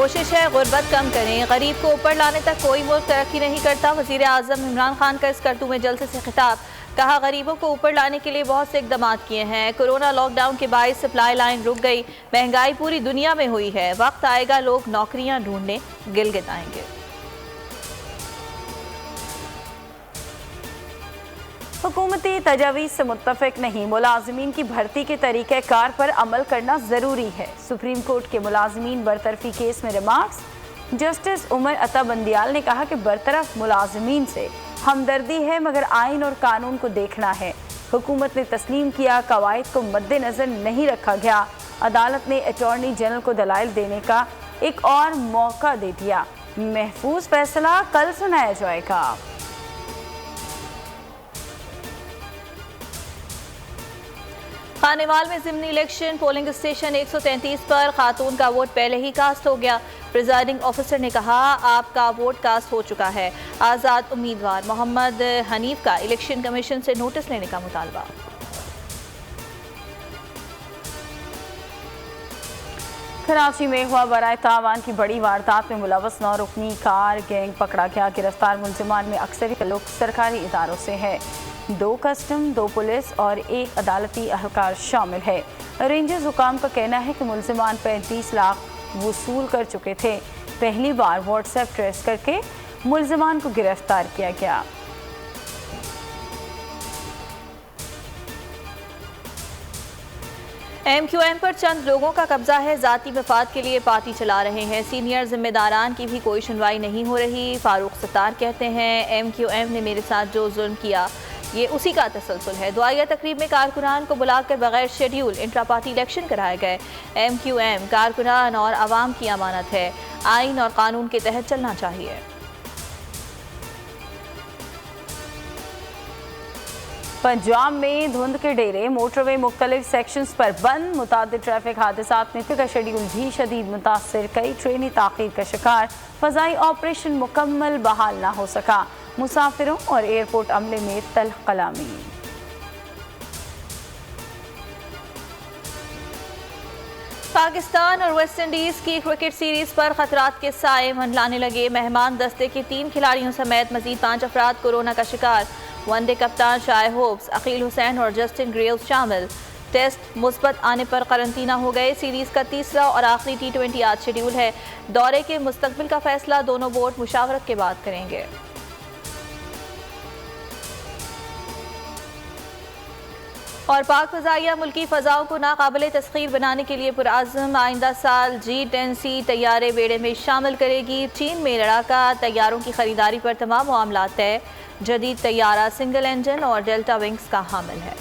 कोशिश है गुर्बत कम करें, गरीब को ऊपर लाने तक कोई मुल्क तरक्की नहीं करता। वज़ीर आज़म इमरान खान का इस करतू में जलसे से खिताब। कहा, गरीबों को ऊपर लाने के लिए बहुत से इकदाम किए हैं। कोरोना लॉकडाउन के बायस सप्लाई लाइन रुक गई, महंगाई पूरी दुनिया में हुई है। वक्त आएगा लोग नौकरियां ढूंढने गिलगित आएंगे। हुकूमती तजावीज़ से मुत्तफ़िक नहीं, मुलाज़मीन की भर्ती के तरीक़ेकार पर अमल करना ज़रूरी है। सुप्रीम कोर्ट के मुलाज़मीन बरतरफी केस में रिमार्क्स। जस्टिस उमर अता बंदियाल ने कहा कि बरतरफ मुलाज़मीन से हमदर्दी है, मगर आइन और कानून को देखना है। हुकूमत ने तस्लीम किया, कवायद को मद्देनज़र नहीं रखा गया। अदालत ने अटॉर्नी जनरल को दलाइल देने का एक और मौका दे दिया। महफूज फैसला कल सुनाया जाएगा। खानेवाल में ज़िमनी इलेक्शन पोलिंग स्टेशन 133 पर खातून का वोट पहले ही कास्ट हो गया। प्रिजाइडिंग ऑफिसर ने कहा, आपका वोट कास्ट हो चुका है। आज़ाद उम्मीदवार मोहम्मद हनीफ का इलेक्शन कमीशन से नोटिस लेने का मुतालबा। कराची में हुआ बराए तावान की बड़ी वारदात में मुलव्वस 9 रुकनी कार गैंग पकड़ा गया। गिरफ्तार मुलजिमान में अक्सर लोग सरकारी इदारों से है। 2 कस्टम, 2 पुलिस और 1 अदालती अहलकार शामिल है। रेंजर्स हुकाम का कहना है कि मुलजिमान 35 लाख वसूल कर चुके थे। पहली बार व्हाट्सएप ट्रेस करके मुलजिमान को गिरफ्तार किया गया। MQM पर चंद लोगों का कब्जा है, जाती मफाद के लिए पार्टी चला रहे हैं। सीनियर जिम्मेदारान की भी कोई सुनवाई नहीं हो रही। फारूक सत्तार कहते हैं, MQM ने मेरे साथ जो जुल्म किया ये उसी का तसलसल है। दुआया तकरीब में कारकुनान को बुलाकर बगैर शेड्यूल इंट्रा पार्टी इलेक्शन कराए गए। MQM कारकुनान और आवाम की अमानत है, आइन और कानून के तहत चलना चाहिए। पंजाब में धुंध के डेरे, मोटरवे मुख्तलिफ सेक्शंस पर बंद। मुतादिद ट्रैफिक हादसात में का शेड्यूल भी शदीद मुतासर, कई ट्रेनें ताख़ीर का शिकार। फ़ज़ाई ऑपरेशन मुकम्मल बहाल ना हो सका। मुसाफिरों और एयरपोर्ट अमले में तल्ख कलामी। पाकिस्तान और वेस्ट इंडीज़ की क्रिकेट सीरीज़ पर खतरात के साए मंडलाने लगे। मेहमान दस्ते के 3 खिलाड़ियों समेत मजीद 5 अफराद कोरोना का शिकार। वनडे कप्तान शाय होप्स, अकील हुसैन और जस्टिन ग्रेव्स शामिल। टेस्ट मुस्बत आने पर करंतना हो गए। सीरीज़ का तीसरा और आखिरी T20 आज शेड्यूल है। दौरे के मुस्तकबिल का फैसला दोनों बोर्ड मुशावरत के बाद करेंगे। और पाक फ़ज़ाइया मुल्की फ़ज़ाओं को नाकाबिले तस्ख़ीर बनाने के लिए पुरअज़्म। आइंदा साल G10C तैयारे बेड़े में शामिल करेगी। चीन में लड़ाका तैयारों की खरीदारी पर तमाम मामलात तय। जदीद तैयारा सिंगल इंजन और डेल्टा विंग्स का हामिल है।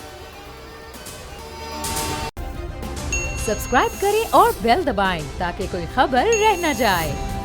सब्सक्राइब करें और बेल दबाएं ताकि कोई खबर रह न जाए।